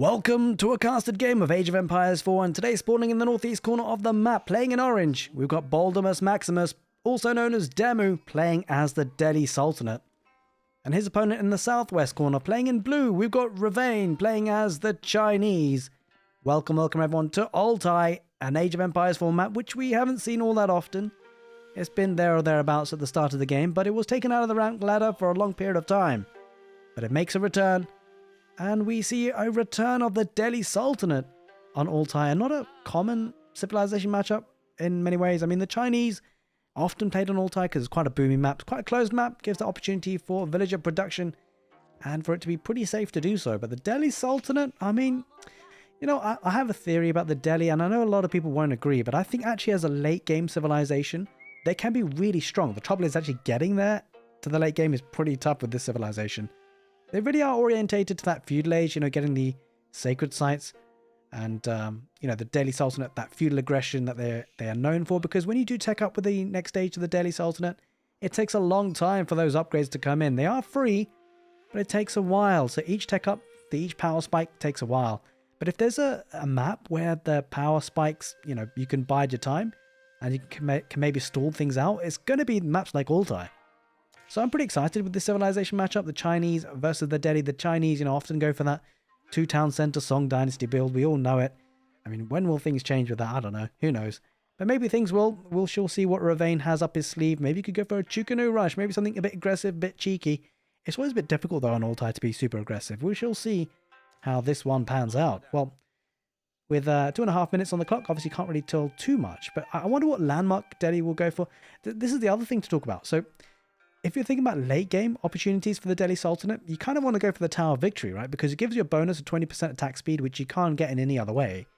Welcome to a casted game of Age of Empires 4, and today spawning in the northeast corner of the map, playing in orange, we've got Boldemus Maximus, also known as Demu, playing as the Delhi Sultanate. And his opponent in the southwest corner, playing in blue, we've got Revain, playing as the Chinese. Welcome everyone to Altai, an Age of Empires 4 map, which we haven't seen all that often. It's been there or thereabouts at the start of the game, but it was taken out of the rank ladder for a long period of time. But it makes a return. And we see a return of the Delhi Sultanate on Altai, and not a common civilization matchup in many ways. I mean, the Chinese often played on Altai because it's quite a booming map. It's quite a closed map, gives the opportunity for villager production and for it to be pretty safe to do so. But the Delhi Sultanate, I mean, you know, I have a theory about the Delhi, and I know a lot of people won't agree, but I think actually as a late game civilization, they can be really strong. The trouble is actually getting there to the late game is pretty tough with this civilization. They really are orientated to that feudal age, you know, getting the sacred sites and, you know, the Delhi Sultanate, that feudal aggression that they are known for. Because when you do tech up with the next stage of the Delhi Sultanate, it takes a long time for those upgrades to come in. They are free, but it takes a while. So each tech up, each power spike takes a while. But if there's a map where the power spikes, you know, you can bide your time and you can maybe stall things out, it's going to be maps like Altai. So I'm pretty excited with this civilization matchup, the Chinese versus the Delhi. The Chinese, you know, often go for that two-town center Song Dynasty build. We all know it. I mean, when will things change with that? I don't know. Who knows? But maybe things will. We'll sure see what Revain has up his sleeve. Maybe you could go for a Chukanu rush. Maybe something a bit aggressive, a bit cheeky. It's always a bit difficult, though, on Altai to be super aggressive. We shall see how this one pans out. Well, with 2.5 minutes on the clock, obviously can't really tell too much. But I wonder what landmark Delhi will go for. This is the other thing to talk about. So if you're thinking about late game opportunities for the Delhi Sultanate, you kind of want to go for the Tower of Victory, right? Because it gives you a bonus of 20% attack speed, which you can't get in any other way.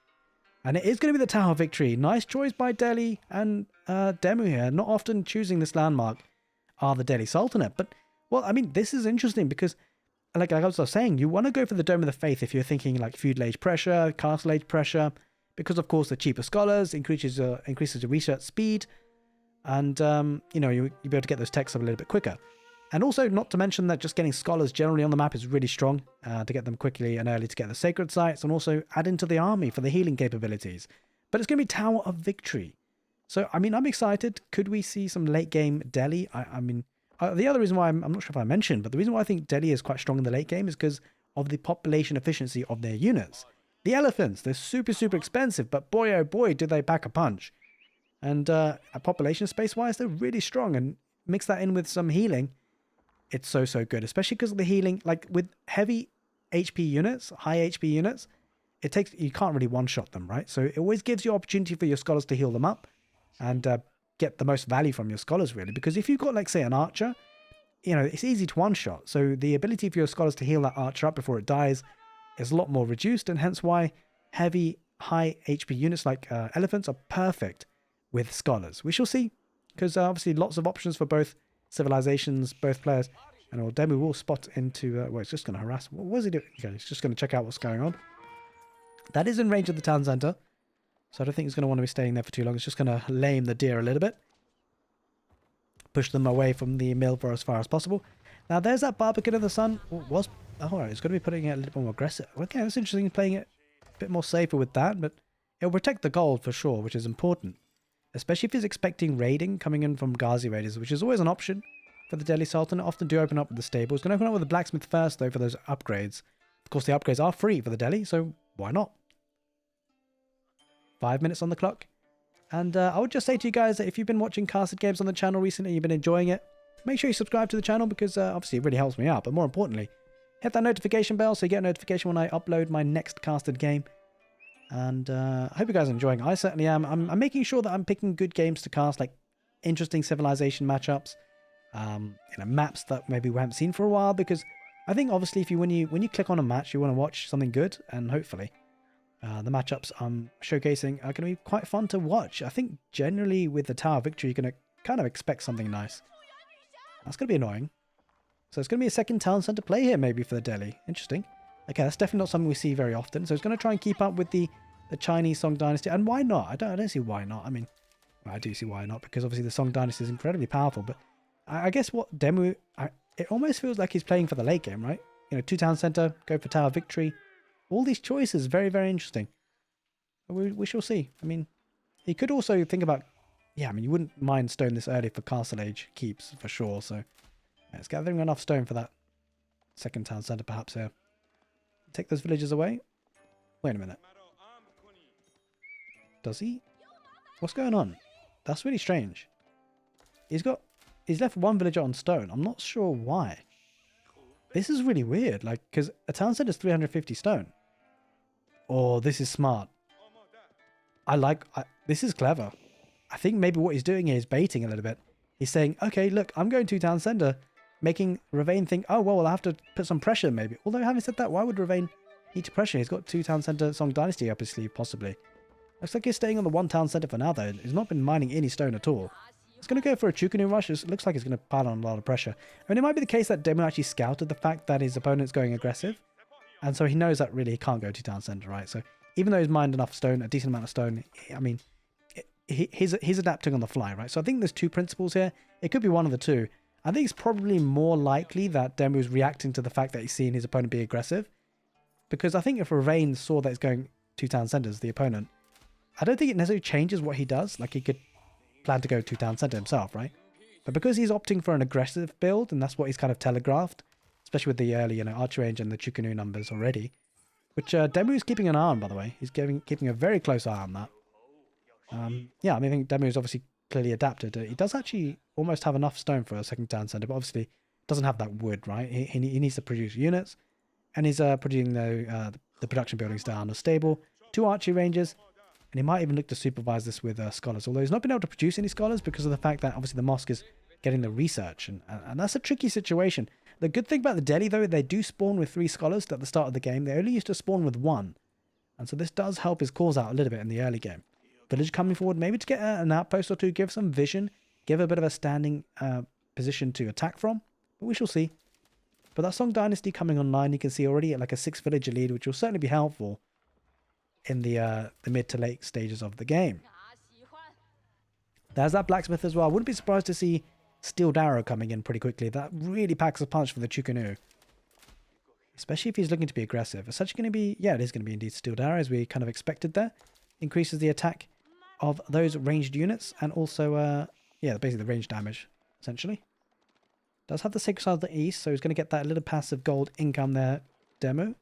And it is going to be the Tower of Victory. Nice choice by Delhi and Demu here. Not often choosing this landmark are the Delhi Sultanate. But, well, I mean, this is interesting because, like I was saying, you want to go for the Dome of the Faith if you're thinking like feudal age pressure, castle age pressure, because, of course, the cheaper scholars increases your research speed. And, you know, you'll be able to get those techs up a little bit quicker. And also, not to mention that just getting scholars generally on the map is really strong to get them quickly and early to get the sacred sites and also add into the army for the healing capabilities. But it's going to be Tower of Victory. So, I mean, I'm excited. Could we see some late game Delhi? I mean, the other reason why I'm not sure if I mentioned, but the reason why I think Delhi is quite strong in the late game is because of the population efficiency of their units. The elephants, they're super, super expensive, but boy, oh boy, do they pack a punch. And population space-wise, they're really strong. And mix that in with some healing, it's so, so good. Especially because of the healing, like with heavy HP units, high HP units, you can't really one-shot them, right? So it always gives you opportunity for your scholars to heal them up and get the most value from your scholars, really. Because if you've got, like, say, an archer, you know, it's easy to one-shot. So the ability for your scholars to heal that archer up before it dies is a lot more reduced. And hence why heavy, high HP units like elephants are perfect with scholars. We shall see, because obviously lots of options for both civilizations, both players. And Demu will spot into, well, it's just going to harass. What is he doing? Okay, he's just going to check out what's going on. That is in range of the town center, so I don't think he's going to want to be staying there for too long. It's just going to lame the deer a little bit. Push them away from the mill for as far as possible. Now, there's that Barbican of the Sun. Oh, right, it's going to be putting it a little bit more aggressive. Okay, that's interesting, playing it a bit more safer with that, but it'll protect the gold for sure, which is important. Especially if he's expecting raiding coming in from Ghazi raiders, which is always an option for the Delhi Sultanate. Often do open up with the stables. Going to open up with the blacksmith first, though, for those upgrades. Of course, the upgrades are free for the Delhi, so why not? 5 minutes on the clock. And I would just say to you guys that if you've been watching casted games on the channel recently and you've been enjoying it, make sure you subscribe to the channel because obviously it really helps me out. But more importantly, hit that notification bell so you get a notification when I upload my next casted game. And I hope you guys are enjoying it. I certainly am. I'm making sure that I'm picking good games to cast, like interesting civilization matchups, you know, maps that maybe we haven't seen for a while. Because I think obviously if when you click on a match, you want to watch something good, and hopefully the matchups I'm showcasing are going to be quite fun to watch. I think generally with the Tower of Victory, you're going to kind of expect something nice. That's going to be annoying. So it's going to be a second town center play here maybe for the Delhi. Interesting. Okay, that's definitely not something we see very often. So it's going to try and keep up with the Chinese Song Dynasty. And why not? I don't see why not. I mean, well, I do see why not, because obviously the Song Dynasty is incredibly powerful. But I guess what Demu, it almost feels like he's playing for the late game, right? You know, two town center, go for Tower Victory. All these choices, very, very interesting. We shall see. I mean, he could also think about... Yeah, I mean, you wouldn't mind stone this early for Castle Age keeps, for sure. So, yeah, it's gathering enough stone for that second town centre, perhaps, here. Take those villagers away. Wait a minute. Does he? What's going on? That's really strange. He's left one villager on stone. I'm not sure why. This is really weird, like, because a town centre is 350 stone. Oh, this is smart. This is clever. I think maybe what he's doing here is baiting a little bit. He's saying, okay, look, I'm going to town centre, making Revain think, oh, well, I'll have to put some pressure maybe. Although having said that, why would Revain need to pressure? He's got 2 town centre Song Dynasty up his sleeve, possibly. Looks like he's staying on the 1 town centre for now, though. He's not been mining any stone at all. He's going to go for a Chukunu rush. It looks like he's going to pile on a lot of pressure. I mean, it might be the case that Demu actually scouted the fact that his opponent's going aggressive. And so he knows that really he can't go to town centre, right? So even though he's mined enough stone, a decent amount of stone, I mean, he's adapting on the fly, right? So I think there's 2 principles here. It could be one of the 2. I think it's probably more likely that Demu is reacting to the fact that he's seeing his opponent be aggressive. Because I think if Revain saw that he's going to town centres, the opponent, I don't think it necessarily changes what he does. Like, he could plan to go to town centre himself, right? But because he's opting for an aggressive build, and that's what he's kind of telegraphed, especially with the early, archer range and the Chukunu numbers already, which Demu is keeping an eye on, by the way. He's keeping a very close eye on that. Yeah, I mean, I think Demu is obviously clearly adapted. He does actually almost have enough stone for a second town centre, but obviously doesn't have that wood, right? He needs to produce units, and he's producing the production buildings down. A stable, 2 archery ranges, and he might even look to supervise this with scholars, although he's not been able to produce any scholars because of the fact that obviously the mosque is getting the research, and that's a tricky situation. The good thing about the Delhi, though, they do spawn with 3 scholars at the start of the game. They only used to spawn with 1, and so this does help his cause out a little bit in the early game. Village coming forward, maybe to get an outpost or 2, give some vision, give a bit of a standing position to attack from, but we shall see. But that Song Dynasty coming online, you can see already at like a 6 villager lead, which will certainly be helpful in the mid to late stages of the game. There's that blacksmith as well. I wouldn't be surprised to see Steeled Arrow coming in pretty quickly. That really packs a punch for the Chukunu, especially if he's looking to be aggressive. It's actually going to be, yeah, it is going to be indeed Steeled Arrow, as we kind of expected there. Increases the attack of those ranged units, and also, yeah, basically the range damage, essentially. Does have the Sacred Side of the East, so he's going to get that little passive gold income there, Demu.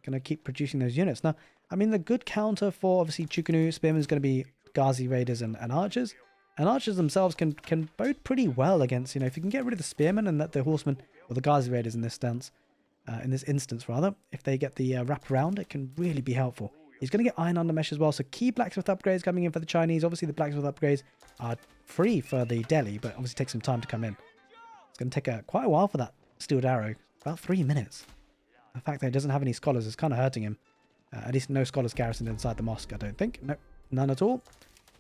Going to keep producing those units. Now, I mean, the good counter for, obviously, Chukunu Spearmen is going to be Ghazi Raiders and Archers. And Archers themselves can bode pretty well against, if you can get rid of the Spearmen and let the Horsemen, or the Ghazi Raiders in this instance, if they get the wrap around, it can really be helpful. He's going to get Iron Undermesh as well, so key blacksmith upgrades coming in for the Chinese. Obviously, the blacksmith upgrades are free for the Delhi, but obviously take some time to come in. It's going to take quite a while for that Steeled Arrow, about 3 minutes. The fact that he doesn't have any scholars is kind of hurting him. At least no scholars garrisoned inside the mosque, I don't think. No, none at all.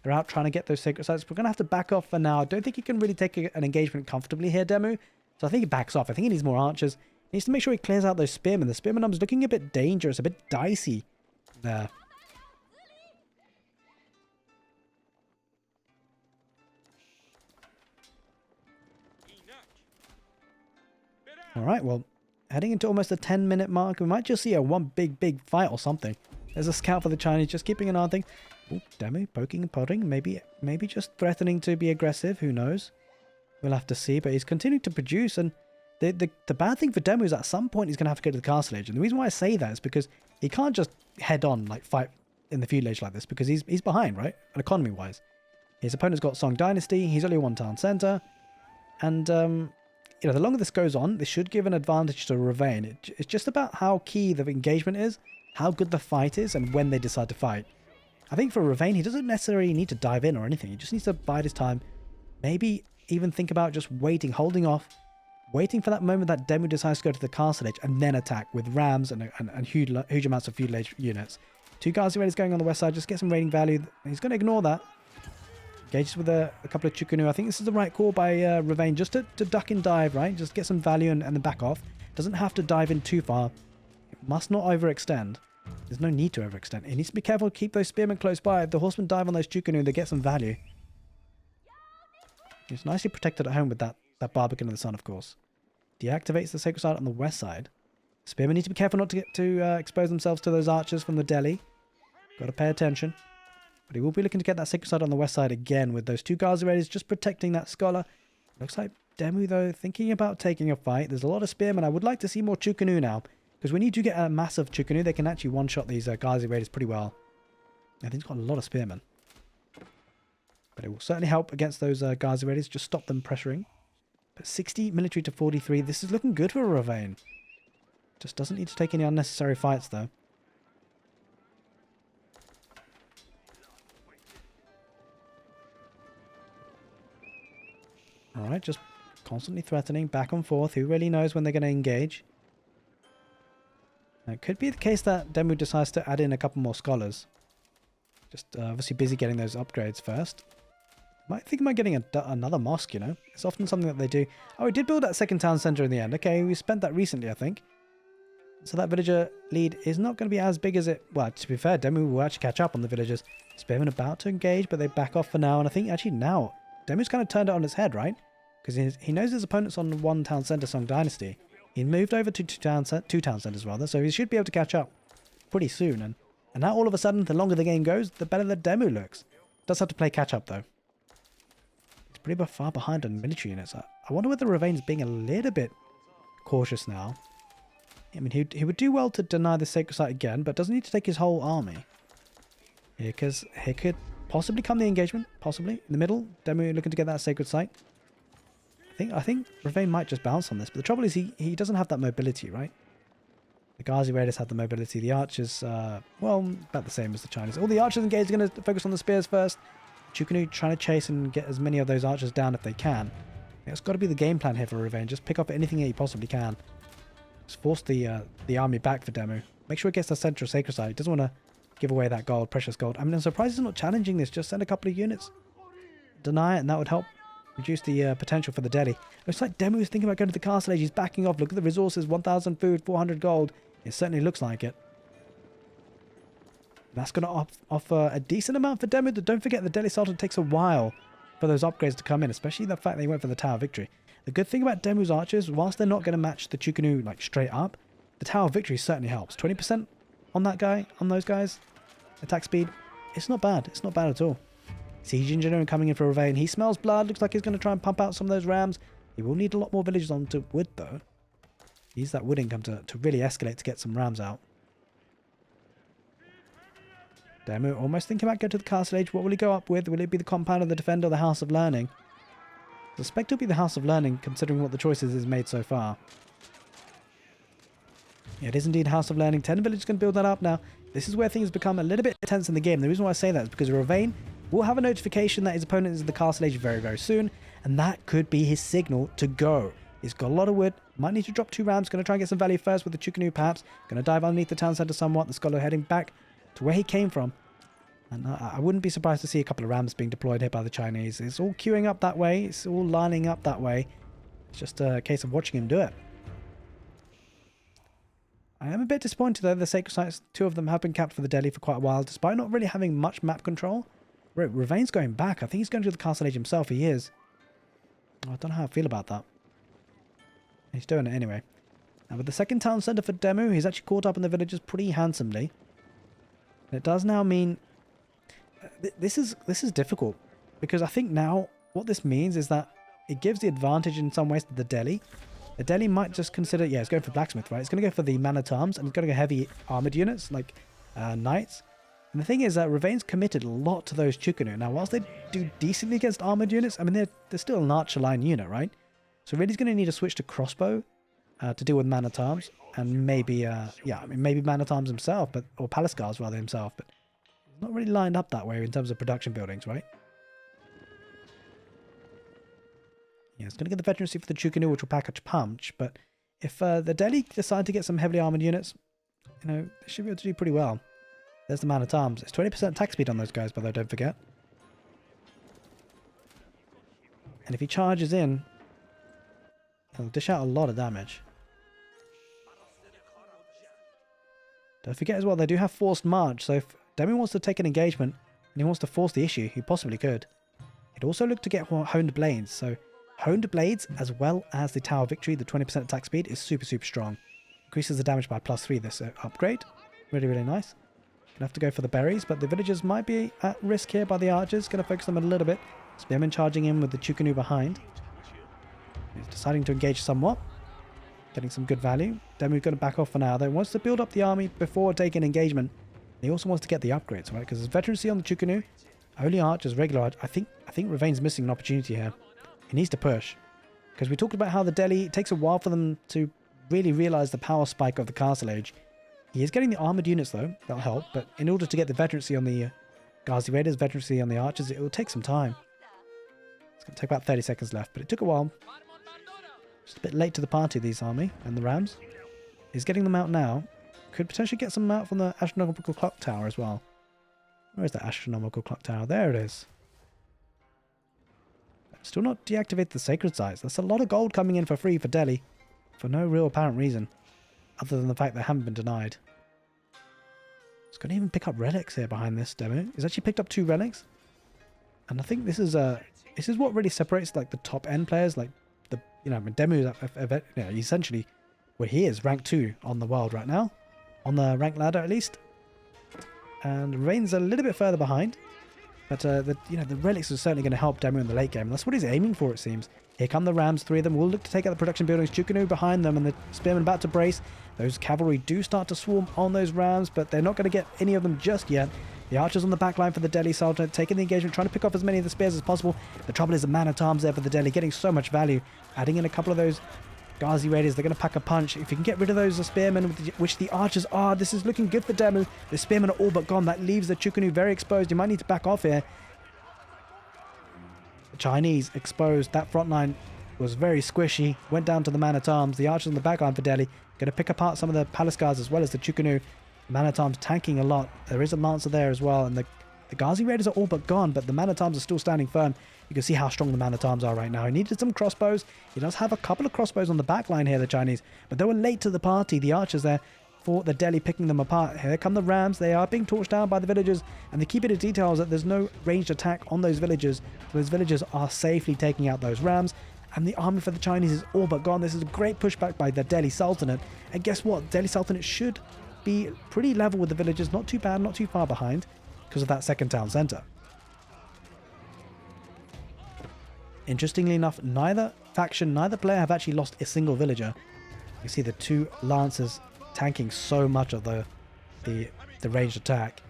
They're out trying to get those sacred sites. We're going to have to back off for now. I don't think he can really take an engagement comfortably here, Demu. So I think he backs off. I think he needs more archers. He needs to make sure he clears out those spearmen. The spearmen numbers looking a bit dangerous, a bit dicey there. Alright, well, heading into almost a 10-minute mark. We might just see one big fight or something. There's a scout for the Chinese, just keeping an eye on things. Ooh, Demu poking and prodding. Maybe just threatening to be aggressive. Who knows? We'll have to see. But he's continuing to produce. And the bad thing for Demu is at some point he's going to have to go to the Castle Age. And the reason why I say that is because he can't just head on, like, fight in the Feudal Age like this. Because he's behind, right? And economy-wise. His opponent's got Song Dynasty. He's only 1 town centre. And, the longer this goes on, this should give an advantage to Revain. It's just about how key the engagement is, how good the fight is, and when they decide to fight. I think for Revain, he doesn't necessarily need to dive in or anything. He just needs to bide his time. Maybe even think about just waiting, holding off, waiting for that moment that Demu decides to go to the Castle Age, and then attack with rams and huge amounts of Feudal Age units. 2 Ghazi Raiders going on the west side, just get some raiding value. He's going to ignore that. Engages with a couple of Chukunu. I think this is the right call by Revain, just to duck and dive, right? Just get some value and then back off. Doesn't have to dive in too far. It must not overextend. There's no need to overextend. He needs to be careful to keep those spearmen close by. If the horsemen dive on those Chukunu, they get some value. He's nicely protected at home with that Barbican of the Sun, of course. Deactivates the Sacred Side on the west side. Spearmen need to be careful not to get to expose themselves to those archers from the Delhi. Got to pay attention. But he will be looking to get that sacred site on the west side again with those two Gaza raiders just protecting that scholar. Looks like Demu, though, thinking about taking a fight. There's a lot of spearmen. I would like to see more Chukanu now. Because when you do get a massive Chukanu, they can actually one-shot these Gaza raiders pretty well. I think he's got a lot of spearmen. But it will certainly help against those Gaza raiders. Just stop them pressuring. But 60 military to 43. This is looking good for a revain. Just doesn't need to take any unnecessary fights, though. Alright, just constantly threatening back and forth. Who really knows when they're going to engage? Now, it could be the case that Demu decides to add in a couple more scholars. Just obviously busy getting those upgrades first. Might think about getting another mosque, you know. It's often something that they do. Oh, we did build that second town centre in the end. Okay, we spent that recently, I think. So that villager lead is not going to be as big as it... Well, to be fair, Demu will actually catch up on the villagers. Spearmen about to engage, but they back off for now. And I think actually now, Demu's kind of turned it on its head, right? Because he knows his opponent's on one town centre, Song Dynasty. He moved over to two town centres rather, so he should be able to catch up pretty soon. And now all of a sudden, the longer the game goes, the better the Demu looks. Does have to play catch up though. He's pretty far behind on military units. I wonder whether Revain's being a little bit cautious now. I mean, he would do well to deny the sacred site again, but doesn't need to take his whole army. Because here could possibly come the engagement, possibly. In the middle, Demu looking to get that sacred site. I think Revain might just bounce on this, but the trouble is he doesn't have that mobility, right? The Ghazi Raiders have the mobility. The archers, well, about the same as the Chinese. All the archers engaged are going to focus on the spears first. Chukanu trying to chase and get as many of those archers down if they can. It's got to be the game plan here for Revain. Just pick up anything that he possibly can. Just force the army back for Demu. Make sure it gets the central sacred site. He doesn't want to give away that gold, precious gold. I mean, I'm surprised he's not challenging this. Just send a couple of units. Deny it, and that would help reduce the potential for the Delhi. Looks like Demu is thinking about going to the castle age. He's backing off. Look at the resources. 1,000 food, 400 gold. It certainly looks like it. That's going to offer a decent amount for Demu. Don't forget, the Delhi Sultan takes a while for those upgrades to come in, especially the fact they went for the Tower of Victory. The good thing about Demu's archers, whilst they're not going to match the Chukanu like straight up, the Tower of Victory certainly helps. 20% on that guy, on those guys. Attack speed. It's not bad. It's not bad at all. Siege Engineering coming in for Revain. He smells blood. Looks like he's going to try and pump out some of those rams. He will need a lot more villagers onto wood, though. Use that wood income to really escalate to get some rams out. Demu almost thinking about going to the castle age. What will he go up with? Will it be the compound of the defender or the house of learning? I suspect it'll be the house of learning, considering what the choices is made so far. Yeah, it is indeed house of learning. 10 villagers can build that up now. This is where things become a little bit tense in the game. The reason why I say that is because Revain will have a notification that his opponent is in the castle age very, very soon, and that could be his signal to go. He's got a lot of wood. Might need to drop 2 rams. Going to try and get some value first with the Chukanu, perhaps. Going to dive underneath the town centre somewhat. The scholar heading back to where he came from. And I wouldn't be surprised to see a couple of rams being deployed here by the Chinese. It's all queuing up that way. It's all lining up that way. It's just a case of watching him do it. I am a bit disappointed though. The sacred sites, 2 of them have been capped for the Delhi for quite a while, despite not really having much map control. Revain's going back. I think he's going to the castle age himself. He is. I don't know how I feel about that. He's doing it anyway. Now with the second town centre for Demu, he's actually caught up in the villagers pretty handsomely. And it does now mean... This is difficult. Because I think now what this means is that it gives the advantage in some ways to the Delhi. The Delhi might just consider... Yeah, it's going for blacksmith, right? It's going to go for the man-at-arms and it's going to go heavy armoured units like knights. And the thing is that Revain's committed a lot to those Chukanu. Now, whilst they do decently against armoured units, I mean, they're still an archer line unit, right? So really he's going to need to switch to crossbow to deal with man-at-arms. And maybe, yeah, I mean, maybe man-at-arms himself, or palace guards rather himself. But he's not really lined up that way in terms of production buildings, right? Yeah, it's going to get the veterancy for the Chukanu, which will pack a punch. But if the Delhi decide to get some heavily armoured units, you know, they should be able to do pretty well. There's the man-at-arms. It's 20% attack speed on those guys, by the way, don't forget. And if he charges in, he'll dish out a lot of damage. Don't forget as well, they do have forced march, so if Demu wants to take an engagement and he wants to force the issue, he possibly could. He'd also look to get honed blades, so honed blades as well as the Tower of Victory, the 20% attack speed, is super, super strong. Increases the damage by +3 this upgrade. Really, really nice. Gonna have to go for the berries, but the villagers might be at risk here by the archers. Gonna focus them a little bit. Spearman charging in with the Chukunu behind. He's deciding to engage somewhat. Getting some good value. Demu's going to back off for now, though. He wants to build up the army before taking engagement. He also wants to get the upgrades, right? Because there's veterancy on the Chukunu. Only archers, regular archers. I think Revain's missing an opportunity here. He needs to push. Because we talked about how the Delhi, it takes a while for them to really realize the power spike of the Castle Age. He is getting the armored units, though. That'll help. But in order to get the veterancy on the Ghazi Raiders, veterancy on the archers, it will take some time. It's going to take about 30 seconds left, but it took a while. Just a bit late to the party, these army and the Rams. He's getting them out now. Could potentially get some out from the astronomical clock tower as well. Where is that astronomical clock tower? There it is. Still not deactivate the sacred sites. That's a lot of gold coming in for free for Delhi. For no real apparent reason. Other than the fact they haven't been denied. It's going to even pick up relics here behind this demo. He's actually picked up 2 relics. And I think this is what really separates like the top end players, like the Demu is essentially where he is rank 2 on the world right now, on the rank ladder at least. And Revain's a little bit further behind, but the relics are certainly going to help Demu in the late game. And that's what he's aiming for, it seems. Here come the Rams, 3 of them will look to take out the production buildings. Chukunu behind them, and the Spearmen about to brace. Those cavalry do start to swarm on those Rams, but they're not going to get any of them just yet. The archers on the back line for the Delhi Sultanate, taking the engagement, trying to pick off as many of the spears as possible. The trouble is the man-at-arms there for the Delhi, getting so much value. Adding in a couple of those Ghazi Raiders, they're going to pack a punch. If you can get rid of those spearmen, which the archers are, this is looking good for Demu. The spearmen are all but gone. That leaves the Chukunu very exposed. You might need to back off here. The Chinese exposed. That front line was very squishy. Went down to the man-at-arms. The archers on the back line for Delhi. Going to pick apart some of the palace guards as well as the Chukunu. Man-at-arms tanking a lot. There is a lancer there as well, and the Ghazi Raiders are all but gone, but the man-at-arms are still standing firm. You can see how strong the man-at-arms are right now. He needed some crossbows. He does have a couple of crossbows on the back line here, the Chinese, but they were late to the party, the archers there, for the Delhi picking them apart. Here come the Rams. They are being torched down by the villagers, and the key bit of detail is that there's no ranged attack on those villagers. Those villagers are safely taking out those Rams, and the army for the Chinese is all but gone. This is a great pushback by the Delhi Sultanate, and guess what? Delhi Sultanate should be pretty level with the villagers, not too bad, not too far behind, because of that second town center. Interestingly enough, neither player have actually lost a single villager. You see the 2 lancers tanking so much of the ranged attack.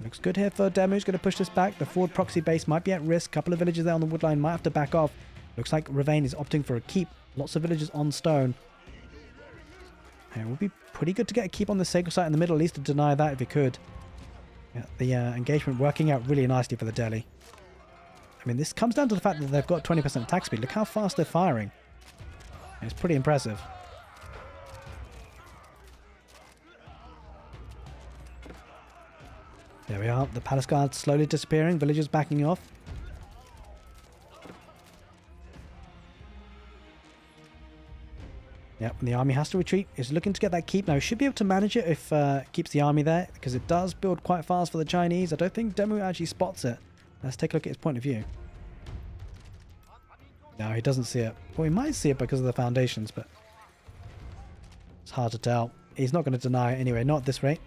Looks good here for Demu. He's going to push this back. The forward proxy base might be at risk. A couple of villagers there on the wood line might have to back off. Looks like Revain is opting for a keep. Lots of villagers on stone. It would be pretty good to get a keep on the sacred site in the middle, at least to deny that if you could. Yeah, the engagement working out really nicely for the Delhi. I mean, this comes down to the fact that they've got 20% attack speed. Look how fast they're firing. It's pretty impressive. There we are. The palace guards slowly disappearing. Villagers backing off. Yep, and the army has to retreat. It's looking to get that keep now. Should be able to manage it if keeps the army there, because it does build quite fast for the Chinese. I don't think Demu actually spots it. Let's take a look at his point of view. No, he doesn't see it. Well, he might see it because of the foundations, but it's hard to tell. He's not going to deny it anyway, not at this rate.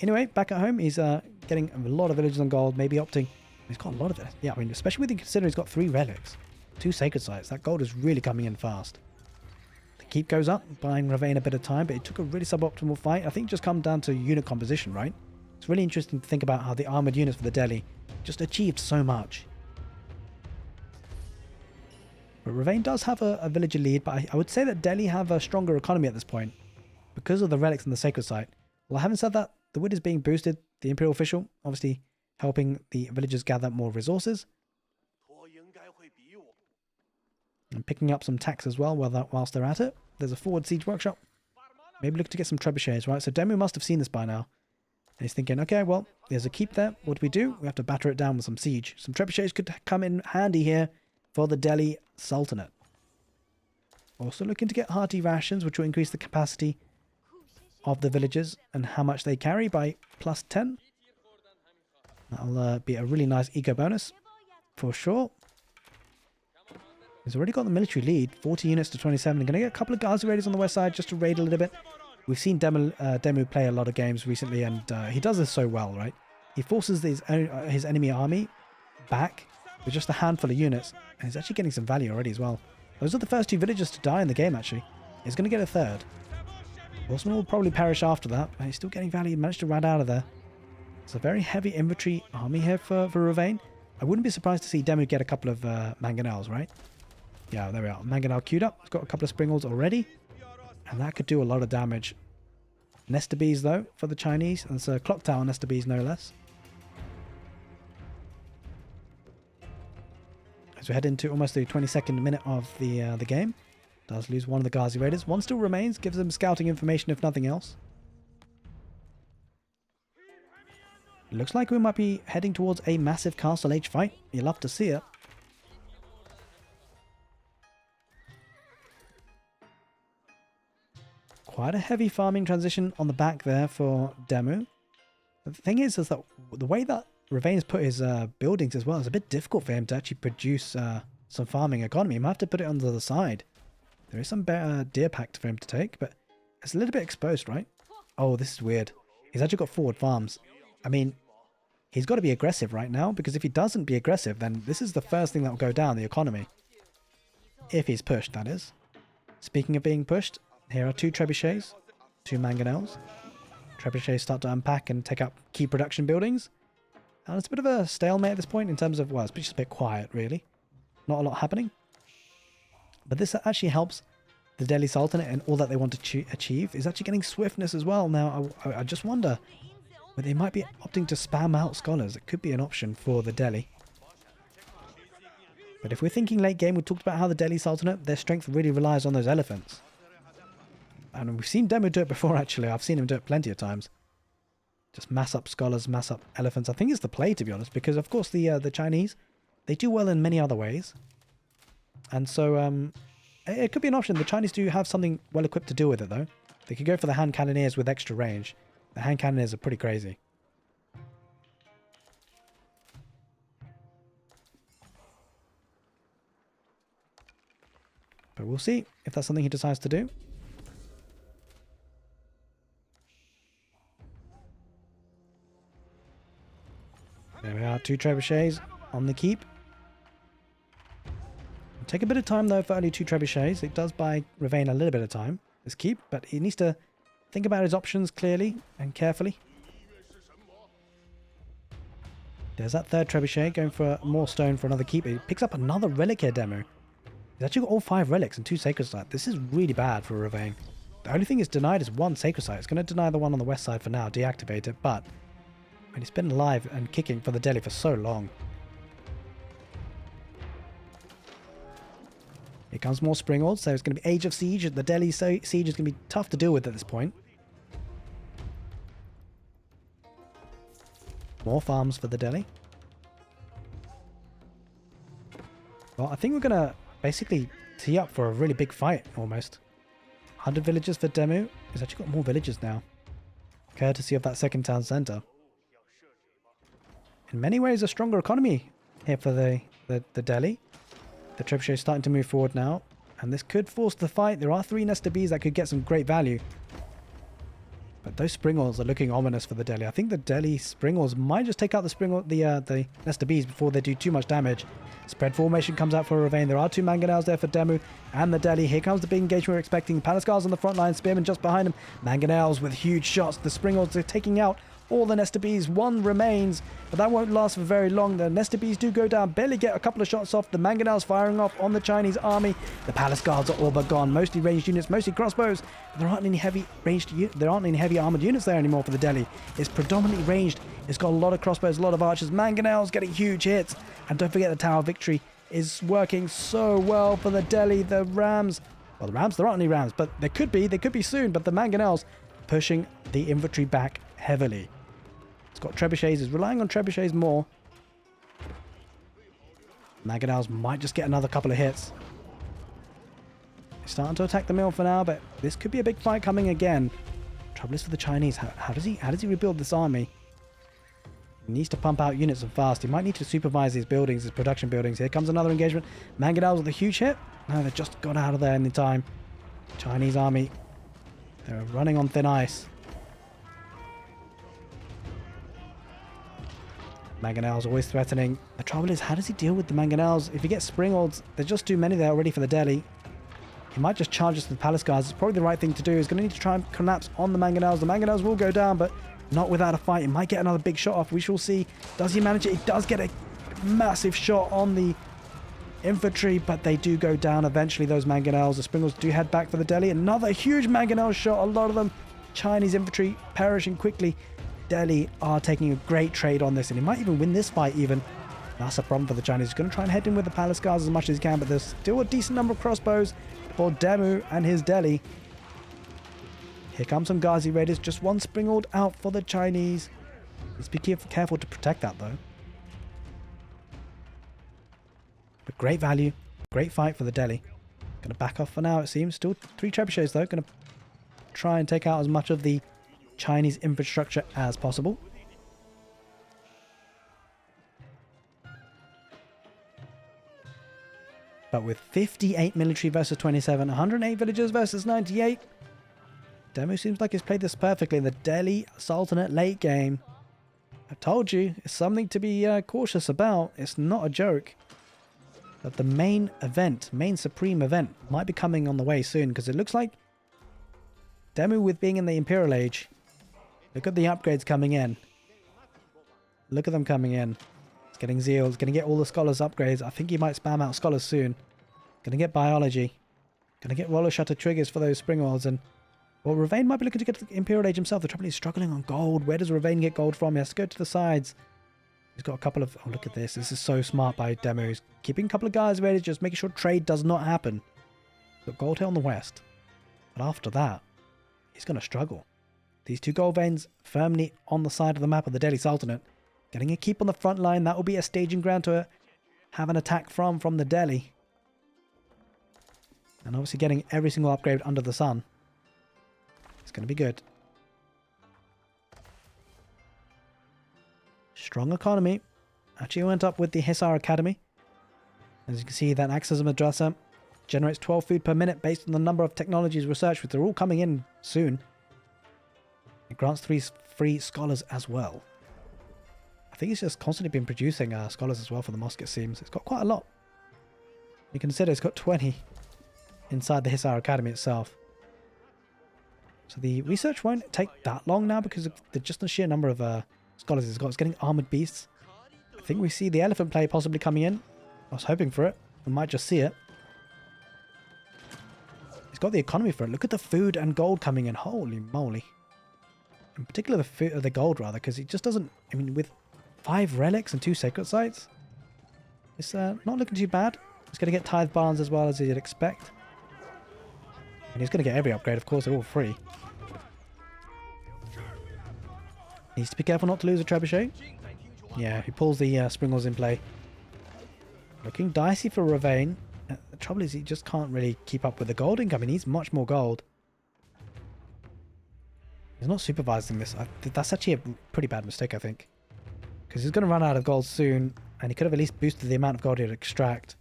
Anyway, back at home, he's getting a lot of villagers on gold, maybe opting. He's got a lot of it. Yeah, I mean, especially when you consider he's got 3 relics, 2 sacred sites. That gold is really coming in fast. Keep goes up, buying Revain a bit of time, but it took a really suboptimal fight. I think just come down to unit composition, right? It's really interesting to think about how the armored units for the Delhi just achieved so much. But Revain does have a villager lead, but I would say that Delhi have a stronger economy at this point because of the relics and the sacred site. Well, having said that, the wood is being boosted. The Imperial official obviously helping the villagers gather more resources. And picking up some tax as well whilst they're at it. There's a forward siege workshop. Maybe look to get some trebuchets, right? So Demu must have seen this by now. And he's thinking, okay, well, there's a keep there. What do? We have to batter it down with some siege. Some trebuchets could come in handy here for the Delhi Sultanate. Also looking to get hearty rations, which will increase the capacity of the villagers and how much they carry by +10. That'll be a really nice eco bonus for sure. He's already got the military lead, 40 units to 27. Going to get a couple of Ghazi Raiders on the west side just to raid a little bit. we've seen Demu play a lot of games recently, and he does this so well, right? He forces his enemy army back with just a handful of units, and he's actually getting some value already as well. Those are the first 2 villagers to die in the game, actually. He's going to get a third. Horseman will probably perish after that, but he's still getting value. He managed to rat out of there. It's a very heavy infantry army here for Revain. I wouldn't be surprised to see Demu get a couple of mangonels, right? Yeah, there we are. Mangonel queued up. He's got a couple of springles already. And that could do a lot of damage. Nester bees, though, for the Chinese. And it's a clock tower Nester bees, no less. As we head into almost the 22nd minute of the game. Does lose one of the Ghazi Raiders. One still remains. Gives them scouting information, if nothing else. It looks like we might be heading towards a massive Castle Age fight. You'll love to see it. Quite a heavy farming transition on the back there for Demu. But the thing is that the way that Revain's put his buildings as well, it's a bit difficult for him to actually produce some farming economy. He might have to put it on the side. There is some better deer pact for him to take, but it's a little bit exposed, right? Oh, this is weird. He's actually got forward farms. I mean, he's got to be aggressive right now, because if he doesn't be aggressive, then this is the first thing that will go down, the economy. If he's pushed, that is. Speaking of being pushed, here are 2 trebuchets, 2 mangonels. Trebuchets start to unpack and take out key production buildings. And it's a bit of a stalemate at this point in terms of, well, it's just a bit quiet, really. Not a lot happening. But this actually helps the Delhi Sultanate, and all that they want to achieve is actually getting swiftness as well. Now, I just wonder whether they might be opting to spam out scholars. It could be an option for the Delhi. But if we're thinking late game, we talked about how the Delhi Sultanate, their strength really relies on those elephants. And we've seen Demu do it before, actually. I've seen him do it plenty of times. Just mass up scholars, mass up elephants. I think it's the play, to be honest, because, of course, the Chinese, they do well in many other ways. And so it could be an option. The Chinese do have something well equipped to deal with it, though. They could go for the hand cannoneers with extra range. The hand cannoneers are pretty crazy. But we'll see if that's something he decides to do. There we are, 2 trebuchets on the keep. It'll take a bit of time though for only 2 trebuchets. It does buy Revain a little bit of time, this keep, but he needs to think about his options clearly and carefully. There's that 3rd trebuchet going for more stone for another keep. He picks up another relic here, Demu. He's actually got all 5 relics and 2 sacred sites. This is really bad for Revain. The only thing it's denied is 1 sacred site. It's going to deny the one on the west side for now, deactivate it, but I mean, it's been alive and kicking for the Delhi for so long. Here comes more Springald, so it's going to be Age of Siege. The Delhi siege is going to be tough to deal with at this point. More farms for the Delhi. Well, I think we're going to basically tee up for a really big fight, almost. 100 villagers for Demu. He's actually got more villagers now, courtesy of that second town centre. In many ways, a stronger economy here for the Delhi. The trebuchet is starting to move forward now, and this could force the fight. There are 3 Nester bees that could get some great value. But those Springals are looking ominous for the Delhi. I think the Delhi Springals might just take out the Nester bees before they do too much damage. Spread formation comes out for Revain. There are 2 mangonels there for Demu and the Delhi. Here comes the big engagement we're expecting. Palace Guards on the front line, Spearmen just behind him. Mangonels with huge shots. The Springals are taking out all the Nester bees. 1 remains, but that won't last for very long. The Nester bees do go down, barely get a couple of shots off. The mangonels firing off on the Chinese army. The Palace Guards are all but gone. Mostly ranged units, mostly crossbows. There aren't any heavy armored units there anymore for the Delhi. It's predominantly ranged. It's got a lot of crossbows, a lot of archers. Mangonels getting huge hits. And don't forget the Tower of Victory is working so well for the Delhi. The Rams, well, the Rams, there aren't any Rams, but they could be soon. But the mangonels pushing the infantry back heavily. It's got trebuchets, is relying on trebuchets more. Mangonels might just get another couple of hits. He's starting to attack the mill for now, but this could be a big fight coming again. Trouble is for the Chinese, how does he rebuild this army? He needs to pump out units and fast. He might need to supervise his buildings, his production buildings. Here comes another engagement. Mangonels with a huge hit. No, they just got out of there in the time. Chinese army They're running on thin ice. Mangonels always threatening. The trouble is, how does he deal with the mangonels? If he gets springolds, there's just too many there already for the Delhi. He might just charge us to the palace guards. It's probably the right thing to do. He's going to need to try and collapse on the mangonels. The mangonels will go down, but not without a fight. He might get another big shot off. We shall see. Does he manage it? He does get a massive shot on the infantry, but they do go down eventually, those mangonels. The springolds do head back for the Delhi. Another huge mangonel shot. A lot of them. Chinese infantry perishing quickly. Delhi are taking a great trade on this, and he might even win this fight even. That's a problem for the Chinese. He's going to try and head in with the palace guards as much as he can, but there's still a decent number of crossbows for demu and his Delhi. Here comes some Ghazi Raiders. Just one springald out for the Chinese. Let's be careful to protect that, though. But great value. Great fight for the Delhi. Going to back off for now, it seems. Still 3 trebuchets, though. Going to try and take out as much of the Chinese infrastructure as possible. But with 58 military versus 27, 108 villagers versus 98, demu seems like he's played this perfectly in the Delhi Sultanate late game. I told you, it's something to be cautious about. It's not a joke. But the main event, main supreme event, might be coming on the way soon, because it looks like demu, with being in the Imperial Age, look at the upgrades coming in. Look at them coming in. It's getting zeal. It's going to get all the scholars upgrades. I think he might spam out scholars soon. Going to get biology. Going to get roller shutter triggers for those springolds. And, well, Revain might be looking to get to the Imperial Age himself. The trouble is struggling on gold. Where does Revain get gold from? He has to go to the sides. He's got a couple of... Oh, look at this. This is so smart by demu. He's keeping a couple of guys ready, just making sure trade does not happen. He's got gold here on the west. But after that, he's going to struggle. These 2 gold veins firmly on the side of the map of the Delhi Sultanate. Getting a keep on the front line. That will be a staging ground to have an attack from the Delhi. And obviously getting every single upgrade under the sun. It's going to be good. Strong economy. Actually went up with the Hisar Academy. As you can see, that acts as a madrasa. Generates 12 food per minute based on the number of technologies researched, which they're all coming in soon. It grants 3 free scholars as well. I think it's just constantly been producing scholars as well for the mosque, it seems. It's got quite a lot. You consider it's got 20 inside the Hisar Academy itself. So the research won't take that long now because of just the sheer number of scholars it's got. It's getting armored beasts. I think we see the elephant play possibly coming in. I was hoping for it. We might just see it. He's got the economy for it. Look at the food and gold coming in. Holy moly. In particular the gold rather, because it just doesn't... I mean, with 5 relics and 2 sacred sites, it's not looking too bad. He's going to get tithe barns as well as you'd expect. And he's going to get every upgrade, of course, they're all free. Needs to be careful not to lose a trebuchet. Yeah, he pulls the springles in play. Looking dicey for Revain. The trouble is he just can't really keep up with the gold income. He needs much more gold. He's not supervising this. That's actually a pretty bad mistake, I think. Because he's going to run out of gold soon. And he could have at least boosted the amount of gold he'd extract.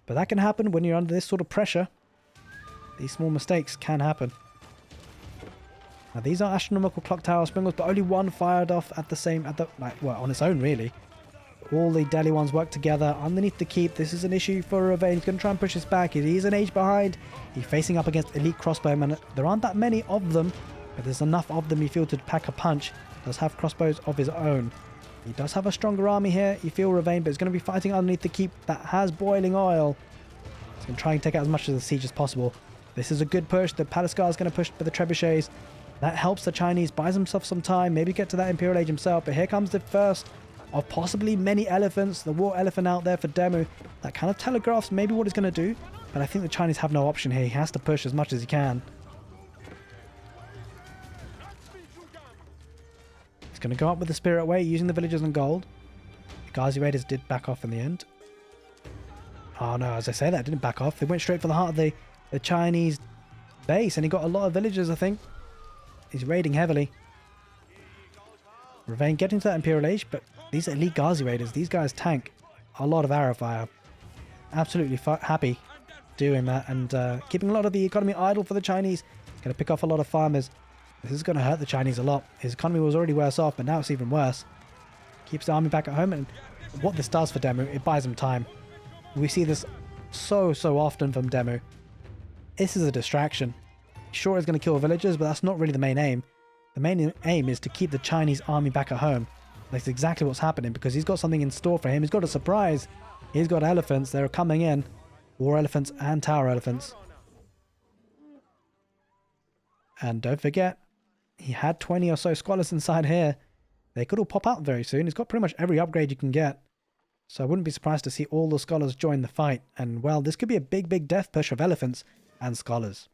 But that can happen when you're under this sort of pressure. These small mistakes can happen. Now these are astronomical clock tower springles, but only one fired off at the same, well, on its own really. All the Delhi ones work together underneath the keep. This is an issue for Revain. He's going to try and push this back. He's an age behind. He's facing up against elite crossbowmen. There aren't that many of them, but there's enough of them you feel to pack a punch. He does have crossbows of his own. He does have a stronger army here. You feel Revain, but he's going to be fighting underneath the keep that has boiling oil. He's going to try and take out as much of the siege as possible. This is a good push. The palace guard is going to push for the trebuchets. That helps the Chinese, buys himself some time, maybe get to that Imperial Age himself. But here comes the first of possibly many elephants. The war elephant out there for demu. That kind of telegraphs maybe what he's going to do. But I think the Chinese have no option here. He has to push as much as he can. He's going to go up with the Spirit Way using the villagers and gold. The Ghazi Raiders did back off in the end. Oh no, as I say that, didn't back off. They went straight for the heart of the Chinese base, and he got a lot of villagers, I think. He's raiding heavily. Revain getting to that Imperial Age, but these elite Ghazi Raiders, these guys tank a lot of arrow fire. Absolutely happy doing that, and keeping a lot of the economy idle for the Chinese. Going to pick off a lot of farmers. This is going to hurt the Chinese a lot. His economy was already worse off, but now it's even worse. Keeps the army back at home, and what this does for demu, it buys him time. We see this so often from demu. This is a distraction. Sure, it's going to kill villagers, but that's not really the main aim. The main aim is to keep the Chinese army back at home. That's exactly what's happening, because he's got something in store for him. He's got a surprise. He's got elephants. They're coming in. War elephants and tower elephants. And don't forget, he had 20 or so scholars inside here. They could all pop out very soon. He's got pretty much every upgrade you can get. So I wouldn't be surprised to see all the scholars join the fight. And, well, this could be a big death push of elephants and scholars.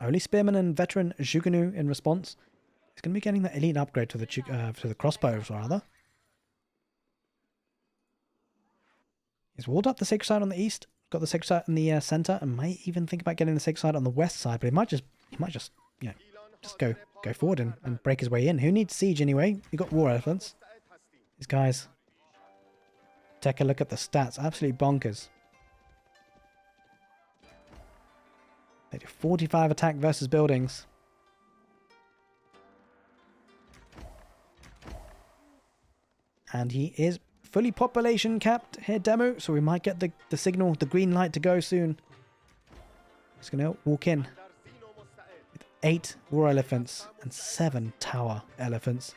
Only spearman and veteran Zhuganu in response. He's going to be getting the elite upgrade to the crossbows, rather. He's walled up the sacred site on the east, got the sacred site in the center, and might even think about getting the sacred site on the west side. But he might just you know, just go forward and break his way in. Who needs siege anyway? You got war elephants. These guys. Take a look at the stats. Absolutely bonkers. They do 45 attack versus buildings. And he is fully population capped here, demo, so we might get the signal, the green light to go soon. He's going to walk in with 8 war elephants and 7 tower elephants.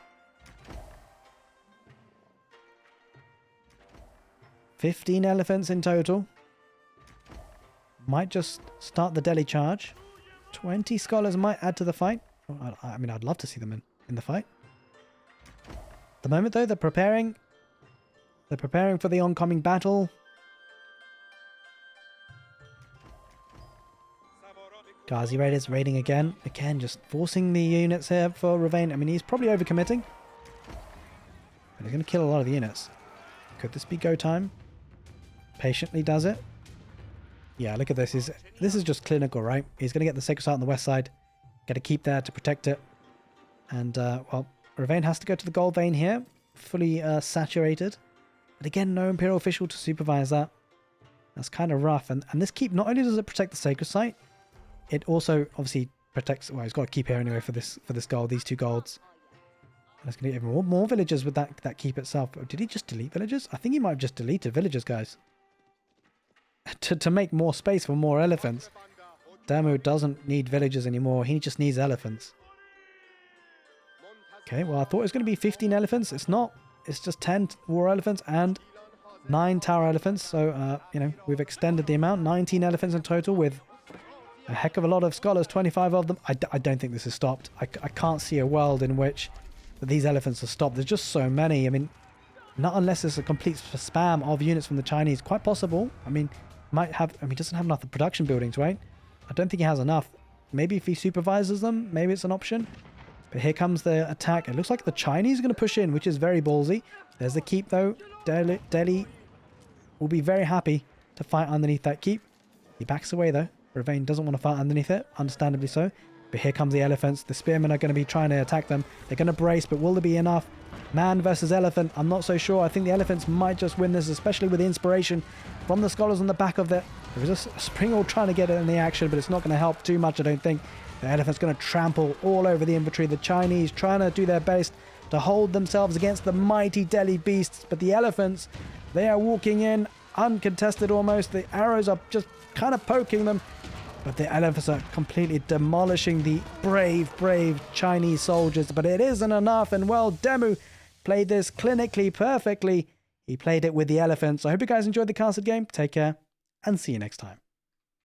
15 elephants in total. Might just start the Delhi charge. 20 scholars might add to the fight. I mean, I'd love to see them in the fight. At the moment, though, they're preparing. They're preparing for the oncoming battle. Ghazi Raiders raiding again. Again, just forcing the units here for Revain. I mean, he's probably overcommitting. But he's going to kill a lot of the units. Could this be go time? Patiently does it. Yeah, look at this. This is just clinical, right? He's going to get the sacred site on the west side. Got to keep there to protect it. And, well, Revain has to go to the gold vein here. Fully saturated. But again, no Imperial official to supervise that. That's kind of rough. And this keep, not only does it protect the sacred site, it also obviously protects, well, he's got to keep here anyway for this gold, these 2 golds. And it's going to get even more villagers with that keep itself. Oh, did he just delete villagers? I think he might have just deleted villagers, guys. To make more space for more elephants. Demu doesn't need villagers anymore. He just needs elephants. Okay, well, I thought it was going to be 15 elephants. It's not. It's just 10 war elephants and 9 tower elephants. So, you know, we've extended the amount. 19 elephants in total with a heck of a lot of scholars. 25 of them. I don't think this is stopped. I can't see a world in which these elephants are stopped. There's just so many. I mean, not unless it's a complete spam of units from the Chinese. Quite possible. I mean, he doesn't have enough production buildings, right? I don't think he has enough. Maybe if he supervises them, maybe it's an option. But here comes the attack. It looks like the Chinese are going to push in, which is very ballsy. There's the keep, though. Delhi will be very happy to fight underneath that keep. He backs away, though. Revain doesn't want to fight underneath it, understandably so. But here comes the elephants. The spearmen are going to be trying to attack them. They're going to brace, but will there be enough? Man versus elephant. I'm not so sure. I think the elephants might just win this, especially with the inspiration from the scholars on the back of it. There is a spring trying to get it in the action, but it's not going to help too much, I don't think. The elephant's going to trample all over the infantry. The Chinese trying to do their best to hold themselves against the mighty Delhi beasts. But the elephants, they are walking in uncontested almost. The arrows are just kind of poking them. But the elephants are completely demolishing the brave Chinese soldiers. But it isn't enough. And, well, Demu played this clinically perfectly. He played it with the elephants. I hope you guys enjoyed the casted game. Take care and see you next time.